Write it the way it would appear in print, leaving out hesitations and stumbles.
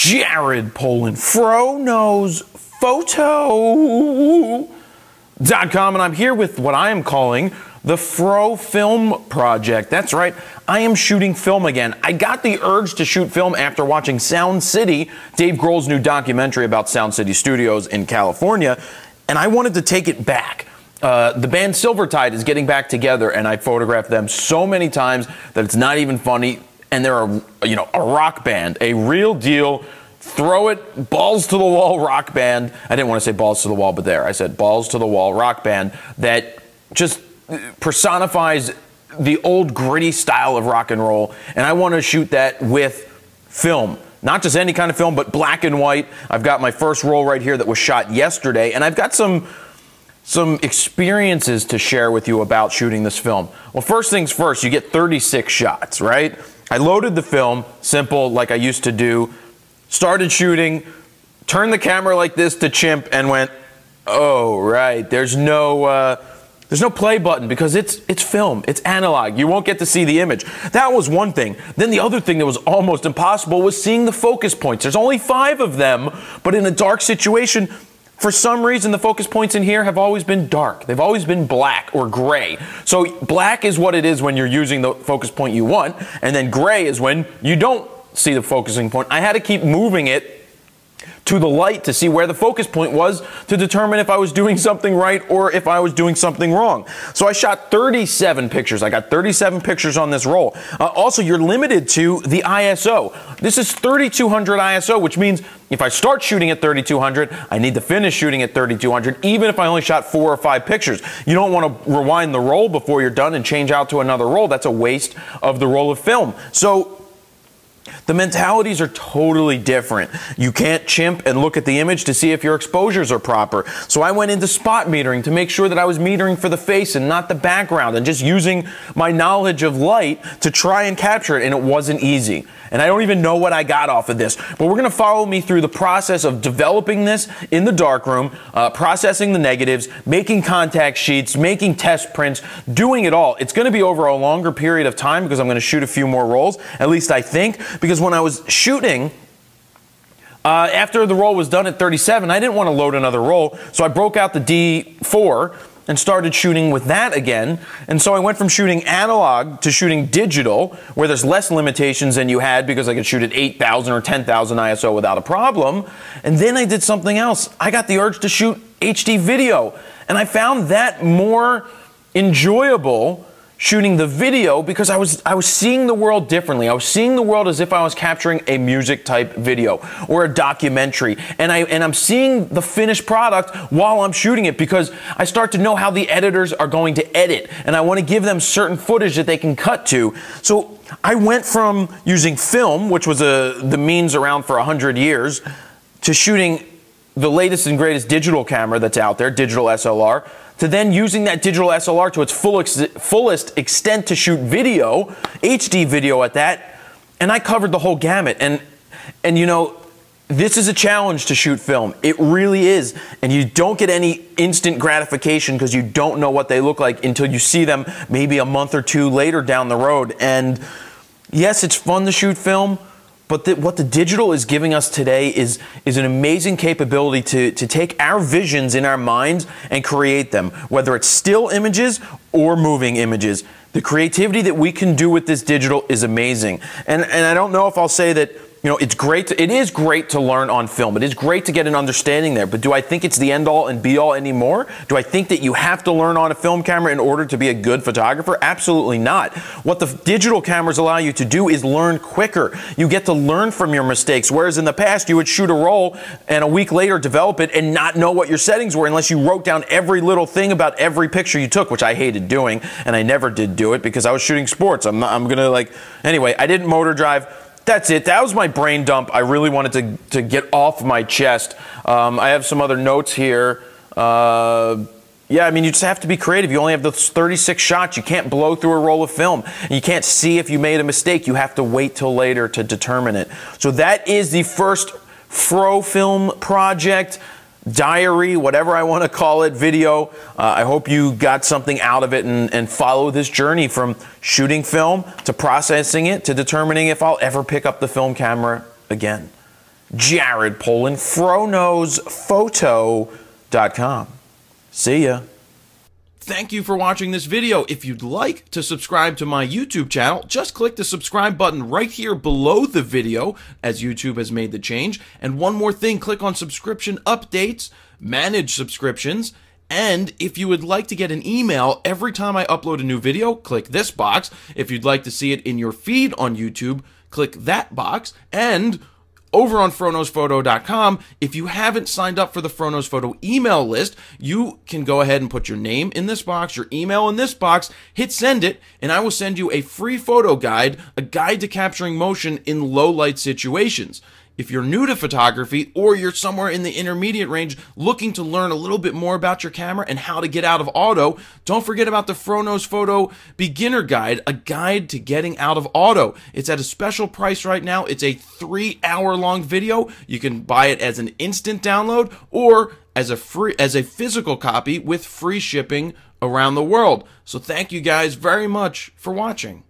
Jared Polin, FroKnowsPhoto.com, and I'm here with what I am calling the Fro Film Project. That's right, I am shooting film again. I got the urge to shoot film after watching Sound City, Dave Grohl's new documentary about Sound City Studios in California, and I wanted to take it back. The band Silvertide is getting back together, and I photographed them so many times that it's not even funny. And they're a rock band, a real deal, throw it, balls to the wall rock band. I didn't want to say balls to the wall, but there, I said balls to the wall rock band that just personifies the old gritty style of rock and roll. And I want to shoot that with film. Not just any kind of film, but black and white. I've got my first roll right here that was shot yesterday, and I've got some experiences to share with you about shooting this film. Well, first things first, you get 36 shots, right? I loaded the film, simple, like I used to do, started shooting, turned the camera like this to chimp, and went, oh, right, there's no play button because it's film, it's analog. You won't get to see the image. That was one thing. Then the other thing that was almost impossible was seeing the focus points. There's only 5 of them, but in a dark situation, for some reason, the focus points in here have always been dark. They've always been black or gray. So black is what it is when you're using the focus point you want, and then gray is when you don't see the focusing point. I had to keep moving it to the light to see where the focus point was to determine if I was doing something right or if I was doing something wrong. So I shot 37 pictures. I got 37 pictures on this roll. Also, you're limited to the ISO. This is 3200 ISO, which means if I start shooting at 3200, I need to finish shooting at 3200, even if I only shot 4 or 5 pictures. You don't want to rewind the roll before you're done and change out to another roll. That's a waste of the roll of film. So the mentalities are totally different. You can't chimp and look at the image to see if your exposures are proper. So I went into spot metering to make sure that I was metering for the face and not the background, and just using my knowledge of light to try and capture it, and it wasn't easy. And I don't even know what I got off of this, but we're gonna follow me through the process of developing this in the darkroom, processing the negatives, making contact sheets, making test prints, doing it all. It's gonna be over a longer period of time because I'm gonna shoot a few more rolls, at least I think, because when I was shooting, after the roll was done at 37, I didn't want to load another roll, so I broke out the D4 and started shooting with that again. And so I went from shooting analog to shooting digital, where there's less limitations than you had because I could shoot at 8,000 or 10,000 ISO without a problem. And then I did something else. I got the urge to shoot HD video, and I found that more enjoyable shooting the video because I was seeing the world differently. I was seeing the world as if I was capturing a music type video or a documentary, and I'm seeing the finished product while I'm shooting it because I start to know how the editors are going to edit, and I want to give them certain footage that they can cut to. So I went from using film, which was the means around for 100 years, to shooting the latest and greatest digital camera that's out there, digital SLR, to then using that digital SLR to its fullest extent to shoot video, HD video at that, and I covered the whole gamut. And you know, this is a challenge to shoot film. It really is. And you don't get any instant gratification because you don't know what they look like until you see them maybe a month or 2 later down the road. And yes, it's fun to shoot film, but what the digital is giving us today is an amazing capability to take our visions in our minds and create them, whether it's still images or moving images. The creativity that we can do with this digital is amazing. And I don't know if I'll say that, you know, it is great to learn on film. It is great to get an understanding there, but do I think it's the end all and be all anymore? Do I think that you have to learn on a film camera in order to be a good photographer? Absolutely not. What the digital cameras allow you to do is learn quicker. You get to learn from your mistakes, whereas in the past you would shoot a roll and a week later develop it and not know what your settings were unless you wrote down every little thing about every picture you took, which I hated doing, and I never did do it because I was shooting sports. Anyway, I didn't motor drive. That's it. That was my brain dump. I really wanted to get off my chest. I have some other notes here. Yeah, I mean, you just have to be creative. You only have those 36 shots. You can't blow through a roll of film. You can't see if you made a mistake. You have to wait till later to determine it. So that is the first Fro Film Project, diary, whatever I want to call it, video. I hope you got something out of it and follow this journey from shooting film to processing it to determining if I'll ever pick up the film camera again. Jared Polin, FroKnowsPhoto.com. See ya. Thank you for watching this video. If you'd like to subscribe to my YouTube channel, just click the subscribe button right here below the video, as YouTube has made the change. And one more thing, click on subscription updates, manage subscriptions, and if you would like to get an email every time I upload a new video, click this box. If you'd like to see it in your feed on YouTube, click that box. And over on FroKnowsPhoto.com, if you haven't signed up for the Froknows Photo email list, you can go ahead and put your name in this box, your email in this box, hit send it, and I will send you a free photo guide, a guide to capturing motion in low light situations. If you're new to photography or you're somewhere in the intermediate range looking to learn a little bit more about your camera and how to get out of auto, don't forget about the Froknows Photo Beginner Guide, a guide to getting out of auto. It's at a special price right now. It's a 3-hour-long video. You can buy it as an instant download or as a physical copy with free shipping around the world. So thank you guys very much for watching.